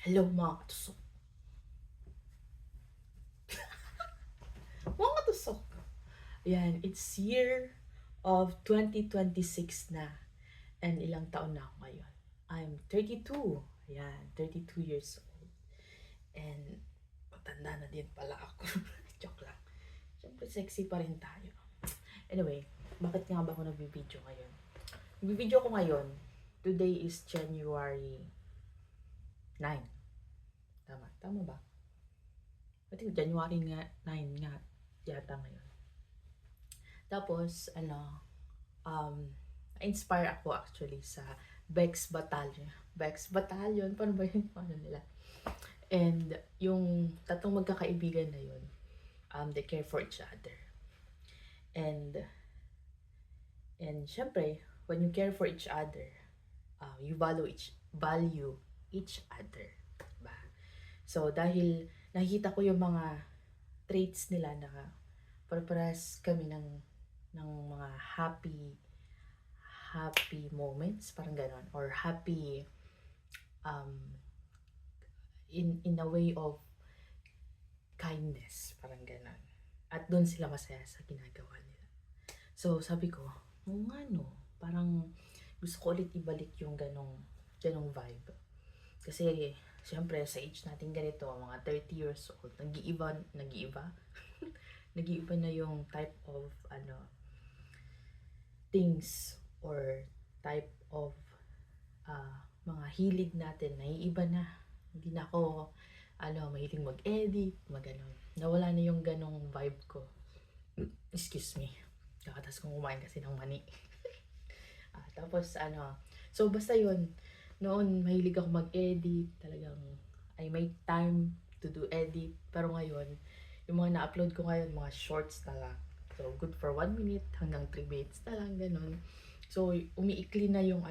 Hello mga katusok. Mga katusok. Yan, it's year of 2026 na. And ilang taon na ako ngayon. I'm 32. Yan, 32 years old. And matanda na din pala ako. Joke lang. Siyempre sexy pa rin tayo. Anyway, bakit nga ba ako nagbibideo ngayon? Nagbibideo ko ngayon. Today is January 9. Tama ba? I think January nga, 9 nga yata ngayon. Tapos, na-inspire ako actually sa Bex Battalion. Bex Battalion, paano ba yun? Paano nila? And yung tatlong magkakaibigan na yun, they care for each other. And syempre, when you care for each other, you value each other. Diba? So, dahil nakikita ko yung mga traits nila na parehas kami ng mga happy moments, parang ganon, or happy in a way of kindness, parang ganon. At doon sila masaya sa ginagawa nila. So sabi ko, nga no, parang gusto ko ulit ibalik yung ganong vibe. Kasi syempre sa age natin ganito, mga 30 years old, nag-iiba nag-iiba na yung type of things or type of mga hilig natin, naiiba na. Hindi na ako mahilig mag-edit, maganon. Nawala na yung ganong vibe ko. Excuse me. Kakatas kong kumain kasi ng mani. Tapos so basta yun, noon mahilig ako mag-edit, talagang I make time to do edit. Pero ngayon, yung mga na-upload ko ngayon, mga shorts na lang. So, good for 1 minute hanggang 3 minutes na lang, ganun. So, umiikli na yung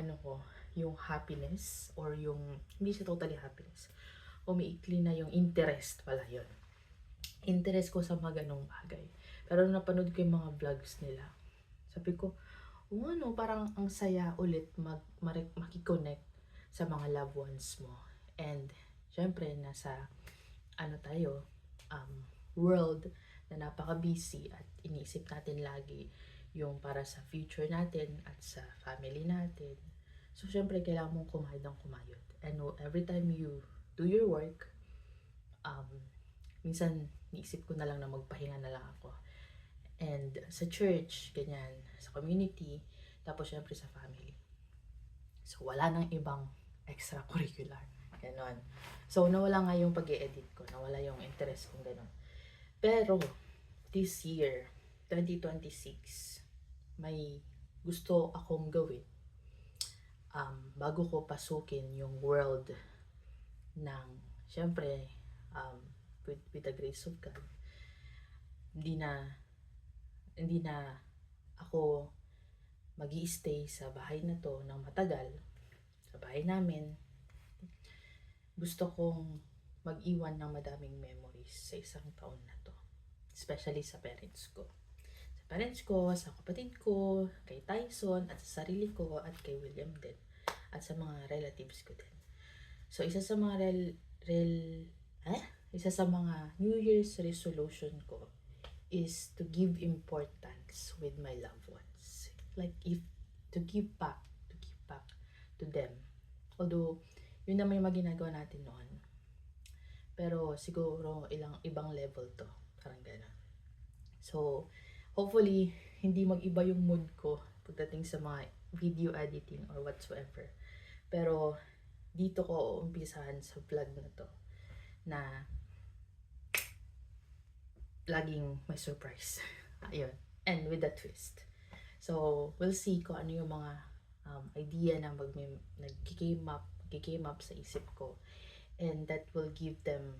yung happiness, or yung, hindi siya totally happiness. Umiikli na yung interest pala yun. Interest ko sa mga ganong bagay. Pero nung napanood ko yung mga vlogs nila, sabi ko, parang ang saya ulit makikonnect sa mga loved ones mo. And, syempre, nasa, tayo, world na napaka-busy at iniisip natin lagi yung para sa future natin at sa family natin. So, syempre, kailangan mong kumayod ng kumayod. And every time you do your work, minsan, niisip ko na lang na magpahinga na lang ako. And sa church, ganyan, sa community, tapos syempre sa family. So, wala nang ibang extracurricular. Ganon. So, nawala nga yung pag-i-edit ko. Nawala yung interest kong ganon. Pero, this year, 2026, may gusto akong gawin. Bago ko pasukin yung world ng, syempre, with the grace of God, hindi na ako magi-stay sa bahay na to ng matagal. Sa bahay namin, gusto kong mag-iwan ng madaming memories sa isang taon na to. Especially sa parents ko. Sa parents ko, sa kapatid ko, kay Tyson, at sa sarili ko, at kay William din. At sa mga relatives ko din. So, isa sa mga New Year's resolution ko is to give importance with my loved ones. Like, to give back to them. Although, yun naman yung mga ginagawa natin noon. Pero siguro ibang level to. Parang gano'n. So, hopefully, hindi mag-iba yung mood ko pagdating sa mga video editing or whatsoever. Pero, dito ko umpisahan sa vlog na to na laging may surprise. Ayun. And with a twist. So, we'll see kung ano yung mga idea na nag-came up sa isip ko. And that will give them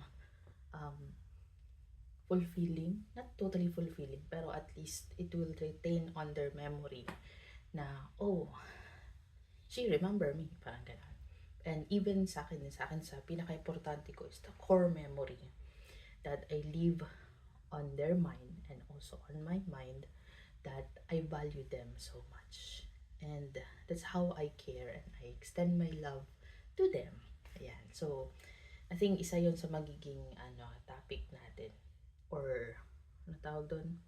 fulfilling, not totally fulfilling, pero at least it will retain on their memory na, oh, she remember me, parang gano'n. And even sa akin sa pinaka-importante ko is the core memory that I leave on their mind and also on my mind, that I value them so much. And that's how I care and I extend my love to them. Ayan. So, I think isa yun sa magiging topic natin. Or, ano tawag doon?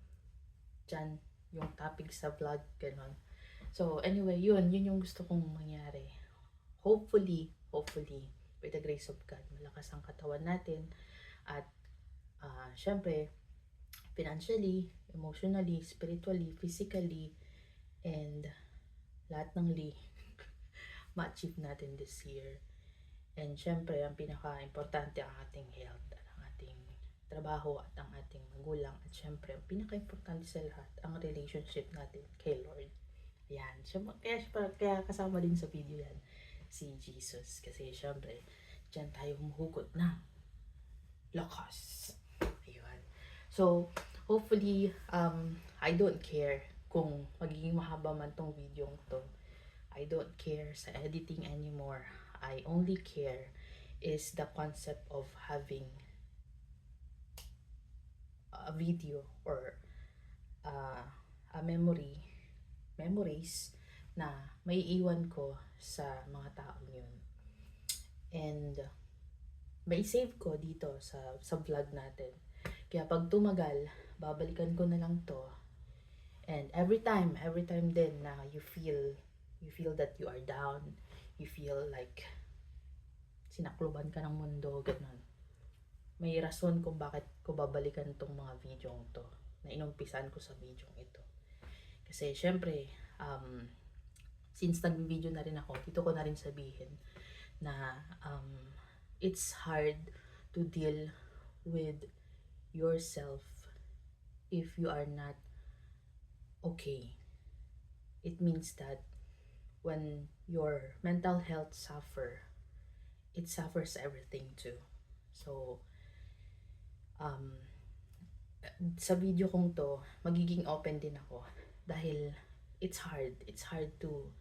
Diyan, yung topic sa vlog, ganon. So, anyway, yun yung gusto kong mangyari. Hopefully, with the grace of God, malakas ang katawan natin. At, syempre, financially, emotionally, spiritually, physically, and lahat ng ma-achieve natin this year. And syempre, ang pinaka-importante ang ating health, ang ating trabaho at ang ating magulang. At syempre, ang pinaka-importante sa lahat, ang relationship natin kay Lord. Yan. Kaya kasama din sa video yan si Jesus. Kasi syempre, dyan tayo humuhugot na lakas. Ayun. So, hopefully, I don't care kung magiging mahaba man tong video to. I don't care sa editing anymore. I only care is the concept of having a video or a memories na may iwan ko sa mga taong yun. And may save ko dito sa vlog natin. Kaya pag tumagal, babalikan ko na lang to. And every time din na you feel that you are down, you feel like sinakluban ka ng mundo, ganun. May rason kung bakit ko babalikan tong mga video to na inumpisan ko sa video ito. Kasi syempre, since nag-video na rin ako, dito ko na rin sabihin na it's hard to deal with yourself if you are not okay. It means that when your mental health it suffers everything too. So, sa video kong to, magiging open din ako dahil it's hard to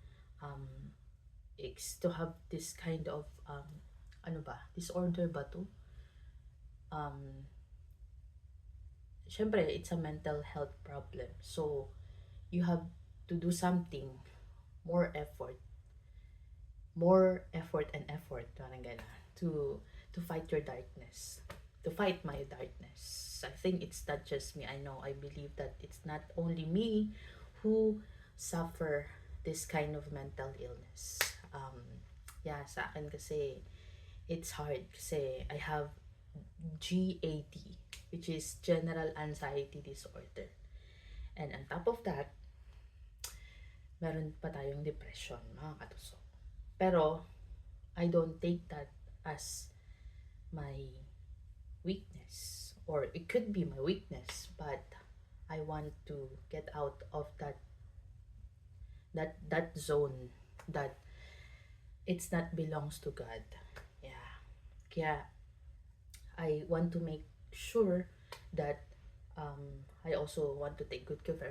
have this kind of disorder ba to? Syempre, it's a mental health problem. So, you have to do something, more effort and effort, parang gana, to fight your darkness, to fight my darkness. I think it's not just me. I believe that it's not only me who suffer this kind of mental illness. Sa akin kasi, it's hard kasi I have GAD, which is General Anxiety Disorder. And on top of that, meron pa tayong depression, mga katusok. Pero, I don't take that as my weakness. Or it could be my weakness, but I want to get out of that zone that it's not belongs to God. Yeah. Kaya, I want to make sure that I also want to take good care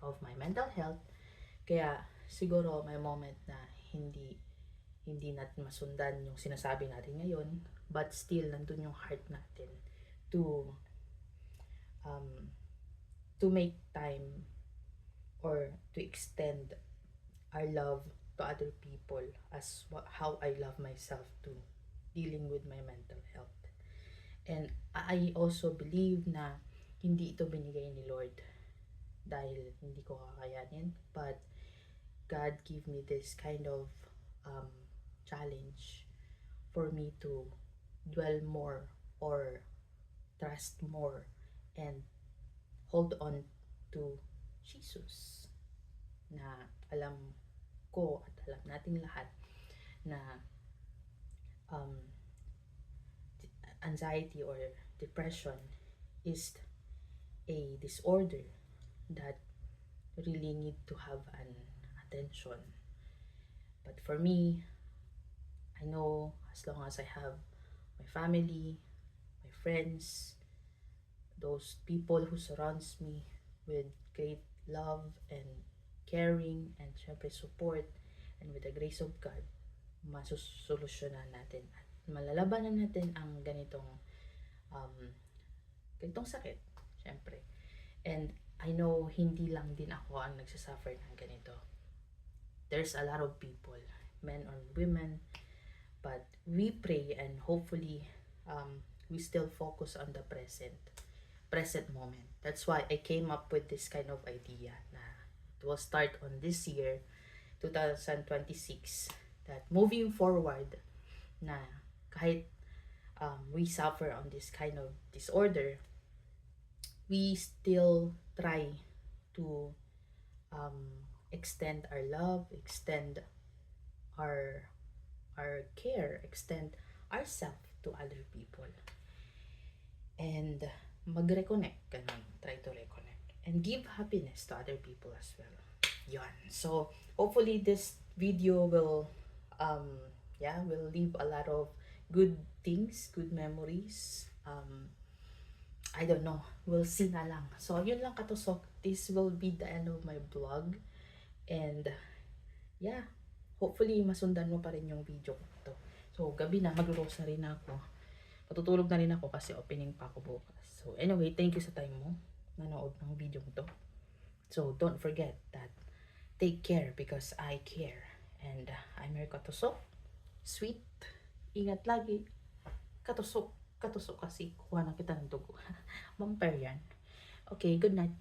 of my mental health. Kaya siguro may moment na hindi natin masundan yung sinasabi natin ngayon, but still nandun yung heart natin to make time or to extend our love to other people as how I love myself too, dealing with my mental health. And I also believe na hindi ito binigay ni Lord dahil hindi ko kakayanin, but God gave me this kind of challenge for me to dwell more or trust more and hold on to Jesus, na alam ko at alam nating lahat na anxiety or depression is a disorder that really need to have an attention. But for me, I know as long as I have my family, my friends, those people who surrounds me with great love and caring and syempre support, and with the grace of God, masusolusyonan natin at malalabanan natin ang ganitong sakit, syempre. And I know hindi lang din ako ang nagsasuffer ng ganito. There's a lot of people, men or women, but we pray and hopefully we still focus on the present moment. That's why I came up with this kind of idea na it will start on this year 2026, that moving forward na kahit we suffer on this kind of disorder, we still try to extend our love, extend our care, extend ourselves to other people, and mag-reconnect, ganun, try to reconnect, and give happiness to other people as well. Yon. So, hopefully this video will, will leave a lot of good things, good memories. I don't know. We'll see na lang. So, yun lang katusok. This will be the end of my vlog. And, yeah. Hopefully, masundan mo pa rin yung video ko to. So, gabi na. Mag-rosary na ako. Matutulog na rin ako kasi opening pa ako bukas. So, anyway, thank you sa time mo. Nanood ng video to. So, don't forget that take care because I care. And I'm your katusok. Sweet. Ingat lagi. Katusok kasi kuha na kita ng dugo. Vampire yan. Okay, good night.